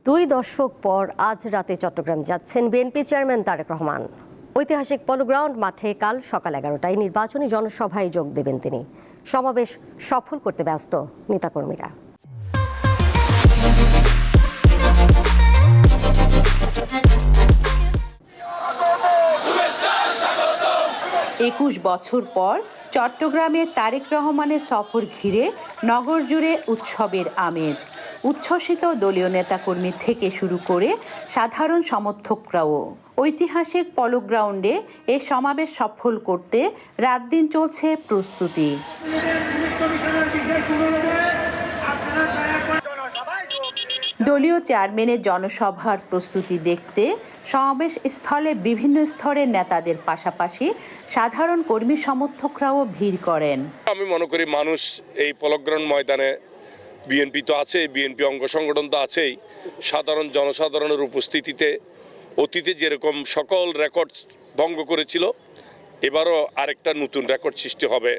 2 দশক পর আজ রাতে চট্টগ্রাম যাচ্ছেন বিএনপি চেয়ারম্যান তারেক রহমান। ঐতিহাসিক পলো গ্রাউন্ড মাঠে কাল সকাল 11টায় নির্বাচনী জনসভায় যোগ দেবেন তিনি। সমাবেশ সফল করতে ব্যস্ত নেতাকর্মীরা। 21 বছর পর চট্টগ্রামে তারেক রহমানের সফর ঘিরে নগর জুড়ে উৎসবের আমেজ। উচ্ছ্বসিত দলীয় নেতাকর্মী থেকে শুরু করে সাধারণ সমর্থকরাও। ঐতিহাসিক পলো গ্রাউন্ডে এ সমাবেশ সফল করতে রাত দিন চলছে প্রস্তুতি। দলীয় চেয়ারম্যানের জনসভার প্রস্তুতি দেখতে সমাবেশ স্থলে বিভিন্ন স্তরের নেতাদের পাশাপাশি সাধারণ কর্মী সমর্থকরাও ভিড় করেন। আমি মনে করি মানুষ এই পলো গ্রাউন্ড ময়দানে বিএনপি তো আছে, বিএনপি অঙ্গ সংগঠন তো আছেই, সাধারণ জনসাধারণের উপস্থিতিতে অতীতে যেরকম সকল রেকর্ড ভঙ্গ করেছিল, এবারও আরেকটা নতুন রেকর্ড সৃষ্টি হবে,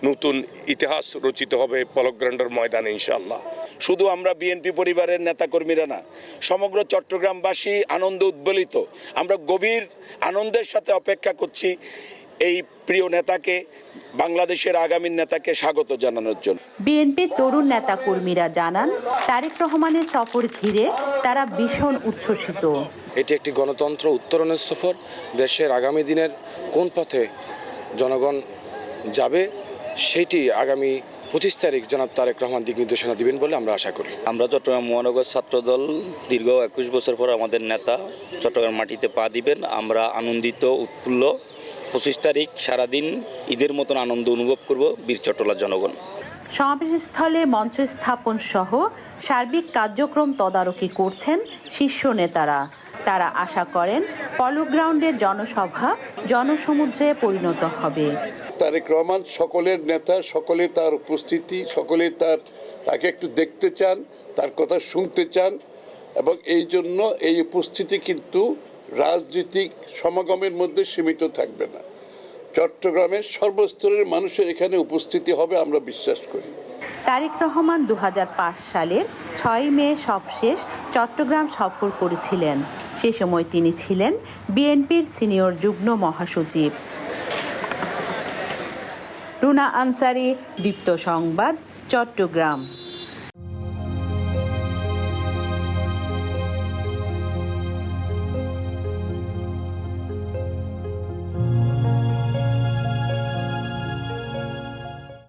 নতুন ইতিহাস রচিত হবে পলো গ্রাউন্ডের ময়দানে ইনশাআল্লাহ। শুধু আমরা বিএনপি পরিবারের নেতাকর্মীরা না, সমগ্র চট্টগ্রামবাসী আনন্দ উদ্বেলিত। আমরা গভীর আনন্দের সাথে অপেক্ষা করছি এই প্রিয় নেতাকে, বাংলাদেশের আগামী নেতাকে স্বাগত জানানোর জন্য। বিএনপির তরুণ নেতাকর্মীরা জানান, তারেক রহমানের সফর ঘিরে তারা ভীষণ উচ্ছ্বসিত। এটি একটি গণতন্ত্র উত্তরণের সফর। দেশের আগামী দিনের কোন পথে জনগণ যাবে সেটি আগামী 25 তারিখ জনাব তারেক রহমান দিক নির্দেশনা দিবেন বলে আমরা আশা করি। আমরা চট্টগ্রাম মহানগর ছাত্রদল দীর্ঘ 21 বছর পর আমাদের নেতা চট্টগ্রাম মাটিতে পা দিবেন। আমরা আনন্দিত, উৎফুল্ল। 25 তারিখ সারাদিন ঈদের মতন আনন্দ অনুভব করব বীর চট্টলার জনগণ। সমাবেশস্থলে মঞ্চ স্থাপন সহ সার্বিক কার্যক্রম তদারকি করছেন শীর্ষ নেতারা। তারা আশা করেন পলো গ্রাউন্ডের জনসভা জনসমুদ্রে পরিণত হবে। তারেক রহমান সকলের নেতা, সকলে তার উপস্থিতি, সকলে তাকে একটু দেখতে চান, তার কথা শুনতে চান, এবং এই জন্য এই উপস্থিতি কিন্তু রাজনৈতিক সমাগমের মধ্যে সীমিত থাকবে না। চট্টগ্রামের সর্বস্তরের মানুষের এখানে উপস্থিতি হবে আমরা বিশ্বাস করি। তারেক রহমান 2005 সালের 6 মে সবশেষ চট্টগ্রাম সফর করেছিলেন। সে সময় তিনি ছিলেন বিএনপির সিনিয়র যুগ্ম মহাসচিব। রুনা আনসারি, দীপ্ত সংবাদ, চট্টগ্রাম।